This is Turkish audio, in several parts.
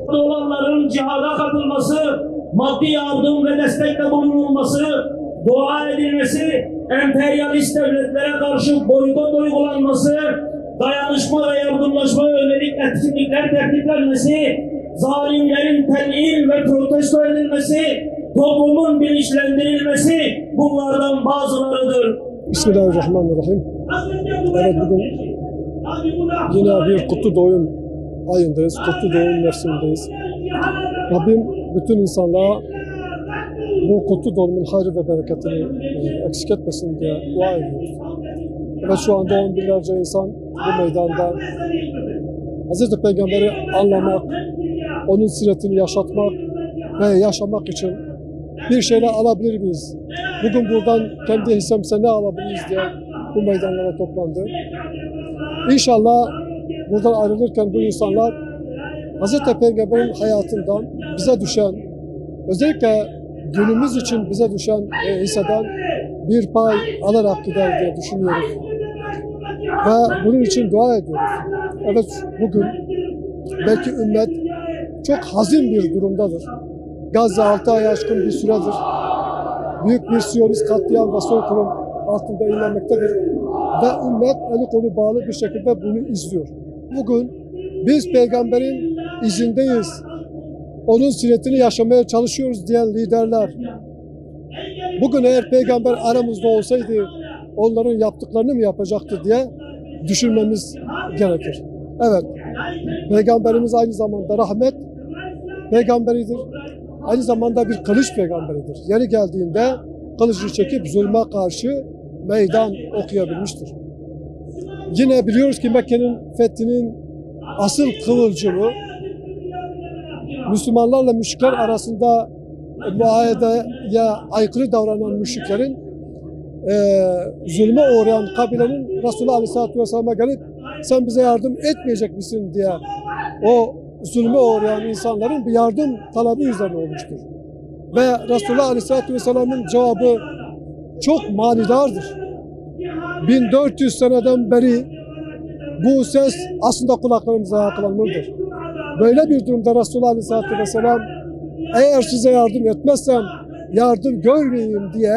Olanların cihada katılması, maddi yardım ve destekte bulunulması, dua edilmesi, emperyalist devletlere karşı boykot uygulanması, dayanışma ve yardımlaşma yönelik etkinlikler tertiplenmesi, zalimlerin telin ve protesto edilmesi, toplumun bilinçlendirilmesi bunlardan bazılarıdır. Bismillahirrahmanirrahim. Evet, bugün yine bir kutlu doğum ayındayız, kutlu doğum mevsimindeyiz. Rabbim bütün insanlığa bu kutlu doğumun hayrı ve bereketini eksik etmesin diye dua ediyoruz. Ve şu anda on binlerce insan bu meydanda Hz. Peygamber'i anlamak, onun siretini yaşatmak ve yaşamak için bir şeyler alabilir miyiz? Bugün buradan kendi hissemize ne alabiliriz diye bu meydanlara toplandı. İnşallah buradan ayrılırken bu insanlar Hz. Peygamber'in hayatından bize düşen, özellikle günümüz için bize düşen hisseden bir pay alarak gider diye düşünüyoruz. Ve bunun için dua ediyoruz. Evet, bugün belki ümmet çok hazin bir durumdadır. Gazze 6 ay aşkın bir süredir büyük bir Siyonist katliam ve soykırım altında ilerlemektedir. Ve ümmet eli kolu bağlı bir şekilde bunu izliyor. Bugün biz peygamberin izindeyiz, onun siretini yaşamaya çalışıyoruz diyen liderler, bugün eğer peygamber aramızda olsaydı onların yaptıklarını mı yapacaktı diye düşünmemiz gerekir. Evet, peygamberimiz aynı zamanda rahmet peygamberidir. Aynı zamanda bir kılıç peygamberidir. Yeri geldiğinde kılıcını çekip zulme karşı meydan okuyabilmiştir. Yine biliyoruz ki Mekke'nin fethinin asıl kıvılcımı Müslümanlarla müşrikler arasında muahedeye aykırı davranan müşriklerin zulme uğrayan kabilenin Resulullah Aleyhisselatü Vesselam'a gelip sen bize yardım etmeyecek misin diye o zulme uğrayan insanların bir yardım talebi üzerine olmuştur. Ve Resulullah Aleyhisselatü Vesselam'ın cevabı çok manidardır. 1400 seneden beri bu ses aslında kulaklarımıza yankılanmalıdır. Böyle bir durumda Resulullah Aleyhisselatü Vesselam eğer size yardım etmezsem yardım görmeyeyim diye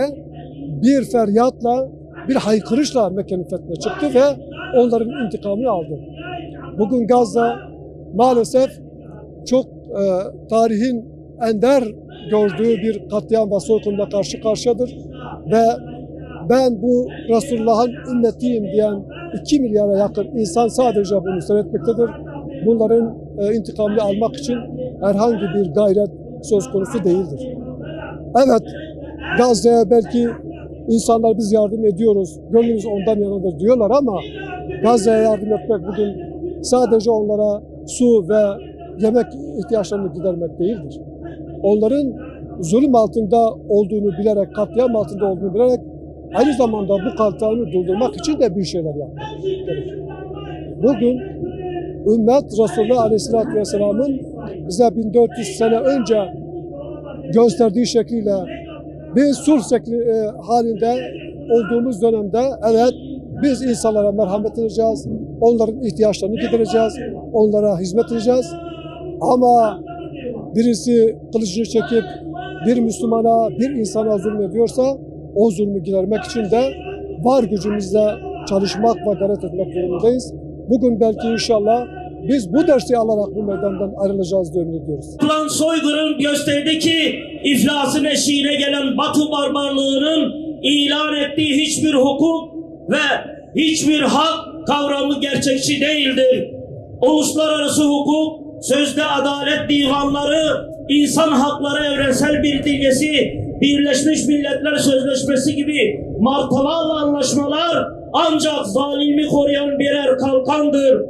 bir feryatla, bir haykırışla Mekke'nin fethine çıktı ve onların intikamını aldı. Bugün Gazze maalesef çok tarihin ender gördüğü bir katliam ve soykırımla karşı karşıyadır. Ve ben bu Resulullah'ın ümmetiyim diyen 2 milyara yakın insan sadece bunu seyretmektedir. Bunların intikamını almak için herhangi bir gayret söz konusu değildir. Evet, Gazze'ye belki insanlar biz yardım ediyoruz, gönlümüz ondan yanadır diyorlar ama Gazze'ye yardım etmek bugün sadece onlara su ve yemek ihtiyaçlarını gidermek değildir. Onların zulüm altında olduğunu bilerek, katliam altında olduğunu bilerek aynı zamanda bu katliamı durdurmak için de bir şeyler yapmak gerekir. Bugün ümmet Resulullah Aleyhisselatü Vesselam'ın bize 1400 sene önce gösterdiği şekliyle bir sulh halinde olduğumuz dönemde evet biz insanlara merhamet edeceğiz, onların ihtiyaçlarını gidereceğiz, onlara hizmet edeceğiz. Ama birisi kılıcını çekip bir Müslümana, bir insana zulmediyorsa o zulmü gidermek için de var gücümüzle çalışmak ve gayret etmek durumundayız. Bugün belki inşallah biz bu dersi alarak bu meydandan ayrılacağız diye ümit ediyoruz. Yapılan soykırım gösterdi ki iflasın eşiğine gelen Batı barbarlığının ilan ettiği hiçbir hukuk ve hiçbir hak kavramı gerçekçi değildir. Uluslararası hukuk, sözde adalet divanları, insan hakları evrensel bir bilgesi, Birleşmiş Milletler Sözleşmesi gibi martalarla anlaşmalar ancak zalimi koruyan birer kalkandır.